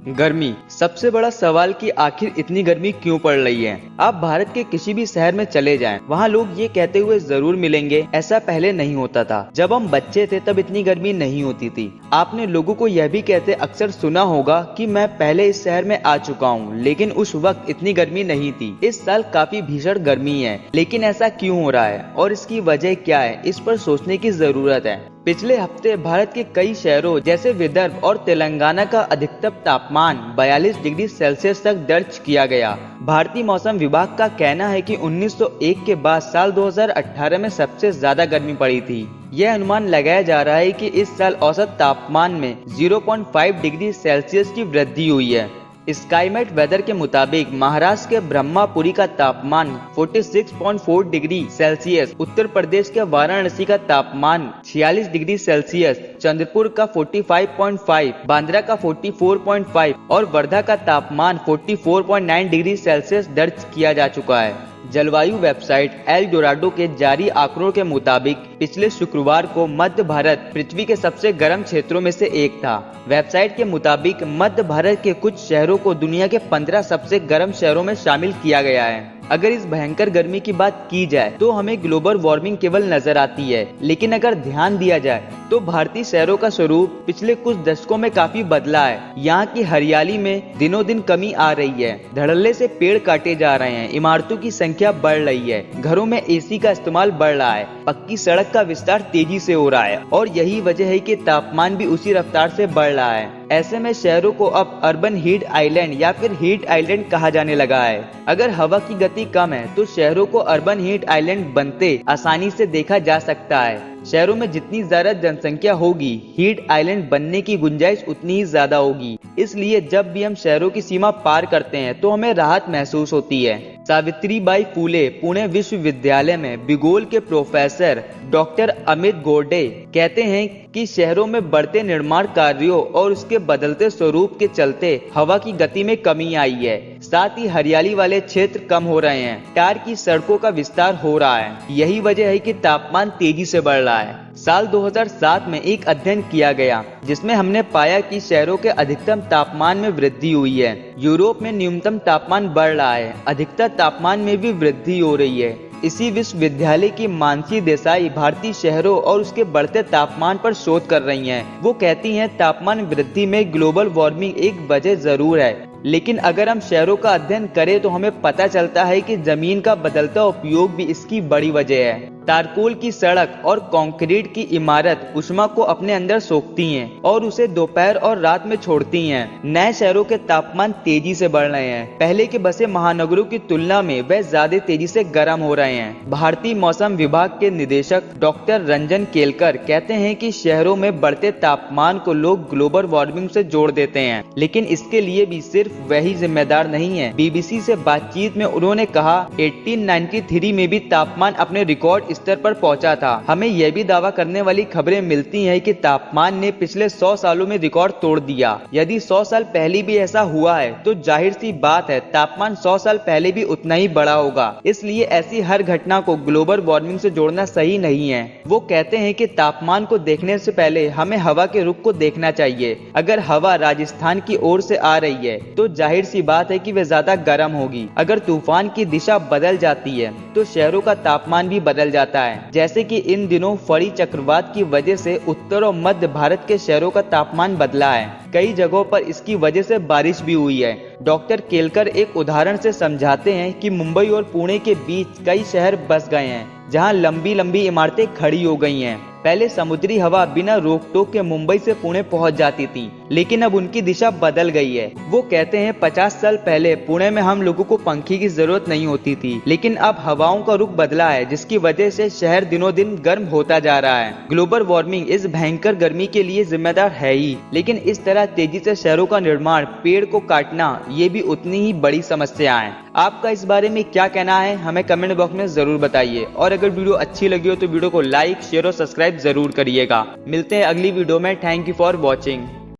गर्मी सबसे बड़ा सवाल कि आखिर इतनी गर्मी क्यों पड़ रही है। आप भारत के किसी भी शहर में चले जाएं, वहाँ लोग ये कहते हुए जरूर मिलेंगे, ऐसा पहले नहीं होता था। जब हम बच्चे थे तब इतनी गर्मी नहीं होती थी। आपने लोगों को यह भी कहते अक्सर सुना होगा कि मैं पहले इस शहर में आ चुका हूँ, लेकिन उस वक्त इतनी गर्मी नहीं थी। इस साल काफी भीषण गर्मी है, लेकिन ऐसा क्यों हो रहा है और इसकी वजह क्या है, इस पर सोचने की जरूरत है। पिछले हफ्ते भारत के कई शहरों जैसे विदर्भ और तेलंगाना का अधिकतम तापमान 42 डिग्री सेल्सियस तक दर्ज किया गया। भारतीय मौसम विभाग का कहना है कि 1901 के बाद साल 2018 में सबसे ज्यादा गर्मी पड़ी थी। यह अनुमान लगाया जा रहा है कि इस साल औसत तापमान में 0.5 डिग्री सेल्सियस की वृद्धि हुई है। स्काईमेट वेदर के मुताबिक महाराष्ट्र के ब्रह्मापुरी का तापमान 46.4 डिग्री सेल्सियस, उत्तर प्रदेश के वाराणसी का तापमान 46 डिग्री सेल्सियस, चंद्रपुर का 45.5, बांद्रा का 44.5 और वर्धा का तापमान 44.9 डिग्री सेल्सियस दर्ज किया जा चुका है। जलवायु वेबसाइट एल डोराडो के जारी आंकड़ों के मुताबिक पिछले शुक्रवार को मध्य भारत पृथ्वी के सबसे गर्म क्षेत्रों में से एक था। वेबसाइट के मुताबिक मध्य भारत के कुछ शहरों को दुनिया के 15 सबसे गर्म शहरों में शामिल किया गया है। अगर इस भयंकर गर्मी की बात की जाए तो हमें ग्लोबल वार्मिंग केवल नजर आती है, लेकिन अगर ध्यान दिया जाए तो भारतीय शहरों का स्वरूप पिछले कुछ दशकों में काफी बदला है। यहाँ की हरियाली में दिनों दिन कमी आ रही है, धड़ल्ले से पेड़ काटे जा रहे हैं, इमारतों की संख्या बढ़ रही है, घरों में एसी का इस्तेमाल बढ़ रहा है, पक्की सड़क का विस्तार तेजी से हो रहा है और यही वजह है कि तापमान भी उसी रफ्तार से बढ़ रहा है। ऐसे में शहरों को अब अर्बन हीट आइलैंड या फिर हीट आइलैंड कहा जाने लगा है। अगर हवा की गति कम है तो शहरों को अर्बन हीट आइलैंड बनते आसानी से देखा जा सकता है। शहरों में जितनी ज्यादा जनसंख्या होगी, हीट आइलैंड बनने की गुंजाइश उतनी ही ज्यादा होगी। इसलिए जब भी हम शहरों की सीमा पार करते हैं तो हमें राहत महसूस होती है। सावित्रीबाई फुले पुणे विश्वविद्यालय में भूगोल के प्रोफेसर डॉक्टर अमित गोडे कहते हैं कि शहरों में बढ़ते निर्माण कार्यों और उसके बदलते स्वरूप के चलते हवा की गति में कमी आई है। साथ ही हरियाली वाले क्षेत्र कम हो रहे हैं, टार की सड़कों का विस्तार हो रहा है। यही वजह है कि तापमान तेजी से बढ़ रहा है। साल 2007 में एक अध्ययन किया गया जिसमें हमने पाया कि शहरों के अधिकतम तापमान में वृद्धि हुई है। यूरोप में न्यूनतम तापमान बढ़ रहा है, अधिकतम तापमान में भी वृद्धि हो रही है। इसी विश्वविद्यालय की मानसी देसाई भारतीय शहरों और उसके बढ़ते तापमान पर शोध कर रही हैं। वो कहती हैं तापमान वृद्धि में ग्लोबल वार्मिंग एक वजह जरूर है, लेकिन अगर हम शहरों का अध्ययन करें तो हमें पता चलता है कि जमीन का बदलता उपयोग भी इसकी बड़ी वजह है। तारकोल की सड़क और कंक्रीट की इमारत ऊष्मा को अपने अंदर सोखती हैं और उसे दोपहर और रात में छोड़ती हैं। नए शहरों के तापमान तेजी से बढ़ रहे हैं। पहले के बसे महानगरों की तुलना में वे ज्यादा तेजी से गर्म हो रहे हैं। भारतीय मौसम विभाग के निदेशक डॉक्टर रंजन केलकर कहते हैं कि शहरों में बढ़ते तापमान को लोग ग्लोबल वार्मिंग से जोड़ देते हैं, लेकिन इसके लिए भी सिर्फ वही जिम्मेदार नहीं है। बीबीसी से बातचीत में उन्होंने कहा 1893 में भी तापमान अपने रिकॉर्ड स्तर पर पहुंचा था। हमें यह भी दावा करने वाली खबरें मिलती हैं कि तापमान ने पिछले 100 सालों में रिकॉर्ड तोड़ दिया। यदि 100 साल पहले भी ऐसा हुआ है तो जाहिर सी बात है तापमान 100 साल पहले भी उतना ही बड़ा होगा। इसलिए ऐसी हर घटना को ग्लोबल वार्मिंग से जोड़ना सही नहीं है। वो कहते हैं कि तापमान को देखने से पहले हमें हवा के रुख को देखना चाहिए। अगर हवा राजस्थान की ओर से आ रही है तो जाहिर सी बात है कि वे ज्यादा गर्म होगी। अगर तूफान की दिशा बदल जाती है तो शहरों का तापमान भी बदल जाता है। जैसे कि इन दिनों फड़ी चक्रवात की वजह से उत्तर और मध्य भारत के शहरों का तापमान बदला है। कई जगहों पर इसकी वजह से बारिश भी हुई है। डॉक्टर केलकर एक उदाहरण से समझाते हैं कि मुंबई और पुणे के बीच कई शहर बस गए हैं जहां लंबी लंबी इमारतें खड़ी हो गई हैं। पहले समुद्री हवा बिना रोक टोक के मुंबई से पुणे पहुंच जाती थी, लेकिन अब उनकी दिशा बदल गई है। वो कहते हैं 50 साल पहले पुणे में हम लोगों को पंखे की जरूरत नहीं होती थी, लेकिन अब हवाओं का रुख बदला है, जिसकी वजह से शहर दिनों दिन गर्म होता जा रहा है। ग्लोबल वार्मिंग इस भयंकर गर्मी के लिए जिम्मेदार है ही, लेकिन इस तरह तेजी से शहरों का निर्माण, पेड़ को काटना, ये भी उतनी ही बड़ी समस्या है। आपका इस बारे में क्या कहना है, हमें कमेंट बॉक्स में जरूर बताइए। और अगर वीडियो अच्छी लगी हो तो वीडियो को लाइक, शेयर और सब्सक्राइब जरूर करिएगा। मिलते हैं अगली वीडियो में। Thank you for watching.